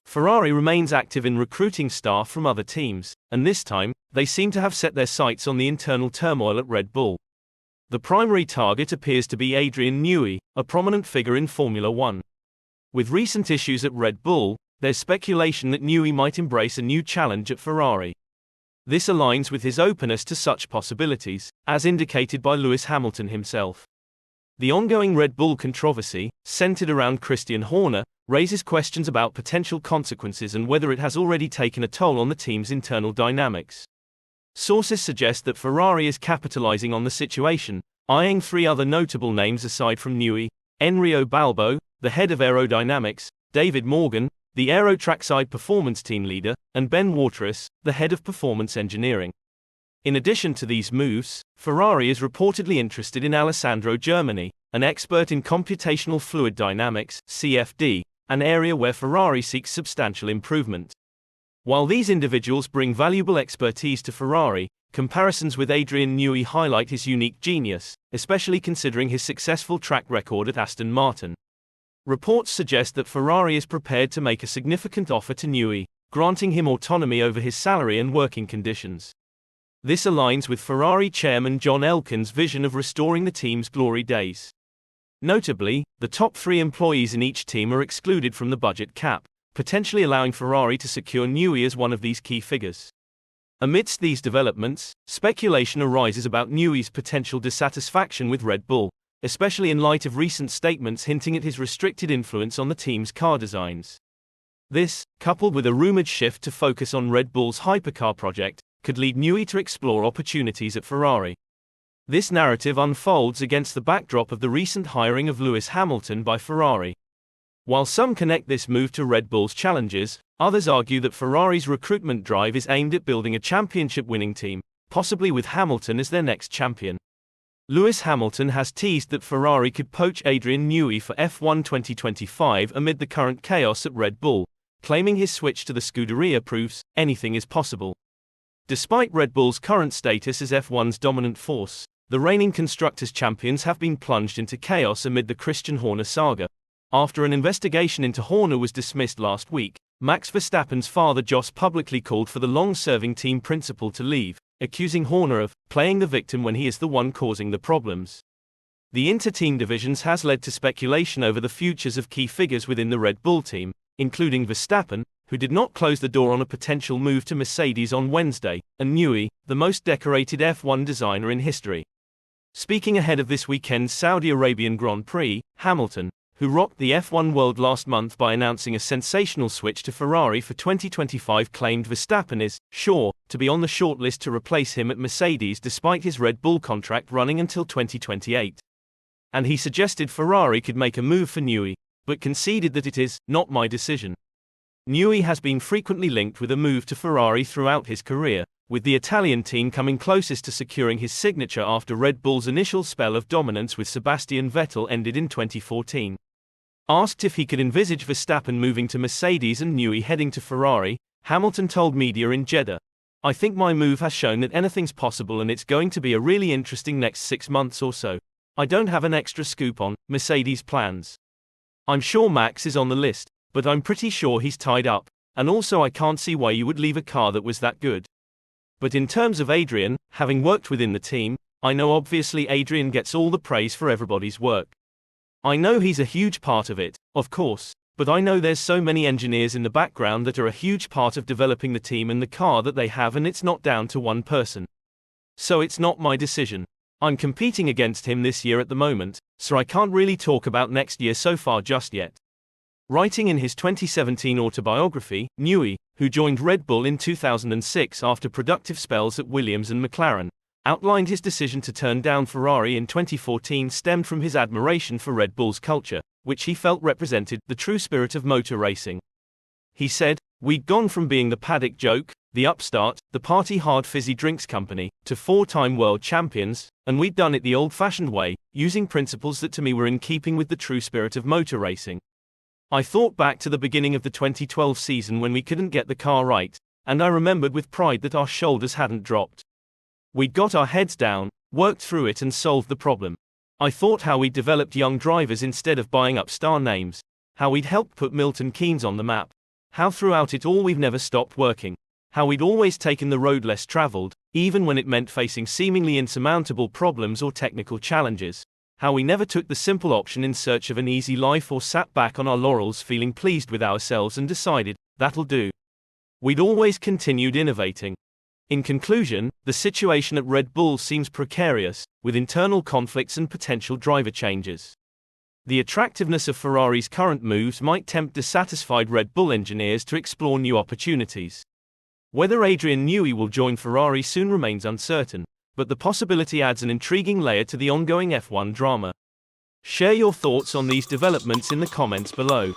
Ferrari remains active in recruiting staff from other teams, and this time, they seem to have set their sights on the internal turmoil at Red Bull. The primary target appears to be Adrian Newey, a prominent figure in Formula One. With recent issues at Red Bull, there's speculation that Newey might embrace a new challenge at Ferrari. This aligns with his openness to such possibilities, as indicated by Lewis Hamilton himself. The ongoing Red Bull controversy, centered around Christian Horner, raises questions about potential consequences and whether it has already taken a toll on the team's internal dynamics. Sources suggest that Ferrari is capitalizing on the situation, eyeing three other notable names aside from Newey: Enrio Balbo, the head of aerodynamics, David Morgan, the aero trackside performance team leader, and Ben Waterous, the head of performance engineering. In addition to these moves, Ferrari is reportedly interested in Alessandro Germani, an expert in computational fluid dynamics (CFD), an area where Ferrari seeks substantial improvement. While these individuals bring valuable expertise to Ferrari, comparisons with Adrian Newey highlight his unique genius, especially considering his successful track record at Aston Martin. Reports suggest that Ferrari is prepared to make a significant offer to Newey, granting him autonomy over his salary and working conditions. This aligns with Ferrari chairman John Elkann's vision of restoring the team's glory days. Notably, the top three employees in each team are excluded from the budget cap, potentially allowing Ferrari to secure Newey as one of these key figures. Amidst these developments, speculation arises about Newey's potential dissatisfaction with Red Bull, especially in light of recent statements hinting at his restricted influence on the team's car designs. This, coupled with a rumored shift to focus on Red Bull's hypercar project, could lead Newey to explore opportunities at Ferrari. This narrative unfolds against the backdrop of the recent hiring of Lewis Hamilton by Ferrari. While some connect this move to Red Bull's challenges, others argue that Ferrari's recruitment drive is aimed at building a championship-winning team, possibly with Hamilton as their next champion. Lewis Hamilton has teased that Ferrari could poach Adrian Newey for F1 2025 amid the current chaos at Red Bull, claiming his switch to the Scuderia proves anything is possible. Despite Red Bull's current status as F1's dominant force, the reigning Constructors' champions have been plunged into chaos amid the Christian Horner saga. After an investigation into Horner was dismissed last week, Max Verstappen's father Jos publicly called for the long-serving team principal to leave, accusing Horner of playing the victim when he is the one causing the problems. The inter-team divisions has led to speculation over the futures of key figures within the Red Bull team, including Verstappen, who did not close the door on a potential move to Mercedes on Wednesday, and Newey, the most decorated F1 designer in history. Speaking ahead of this weekend's Saudi Arabian Grand Prix, Hamilton, who rocked the F1 world last month by announcing a sensational switch to Ferrari for 2025, claimed Verstappen is sure to be on the shortlist to replace him at Mercedes despite his Red Bull contract running until 2028. And he suggested Ferrari could make a move for Newey, but conceded that it is not my decision. Newey has been frequently linked with a move to Ferrari throughout his career, with the Italian team coming closest to securing his signature after Red Bull's initial spell of dominance with Sebastian Vettel ended in 2014. Asked if he could envisage Verstappen moving to Mercedes and Newey heading to Ferrari, Hamilton told media in Jeddah, "I think my move has shown that anything's possible and it's going to be a really interesting next 6 months or so. I don't have an extra scoop on Mercedes' plans. I'm sure Max is on the list, but I'm pretty sure he's tied up, and also I can't see why you would leave a car that was that good. But in terms of Adrian, having worked within the team, I know obviously Adrian gets all the praise for everybody's work. I know he's a huge part of it, of course, but I know there's so many engineers in the background that are a huge part of developing the team and the car that they have, and it's not down to one person. So it's not my decision. I'm competing against him this year at the moment, so I can't really talk about next year so far just yet." Writing in his 2017 autobiography, Newey, who joined Red Bull in 2006 after productive spells at Williams and McLaren, outlined his decision to turn down Ferrari in 2014 stemmed from his admiration for Red Bull's culture, which he felt represented the true spirit of motor racing. He said, "We'd gone from being the paddock joke, the upstart, the party-hard fizzy drinks company, to 4-time world champions, and we'd done it the old-fashioned way, using principles that to me were in keeping with the true spirit of motor racing. I thought back to the beginning of the 2012 season when we couldn't get the car right, and I remembered with pride that our shoulders hadn't dropped. We'd got our heads down, worked through it and solved the problem. I thought how we'd developed young drivers instead of buying up star names, how we'd helped put Milton Keynes on the map, How throughout it all we've never stopped working. How we'd always taken the road less traveled, even when it meant facing seemingly insurmountable problems or technical challenges. How we never took the simple option in search of an easy life or sat back on our laurels feeling pleased with ourselves and decided, that'll do. We'd always continued innovating. In conclusion, the situation at Red Bull seems precarious, with internal conflicts and potential driver changes. The attractiveness of Ferrari's current moves might tempt dissatisfied Red Bull engineers to explore new opportunities. Whether Adrian Newey will join Ferrari soon remains uncertain, but the possibility adds an intriguing layer to the ongoing F1 drama. Share your thoughts on these developments in the comments below.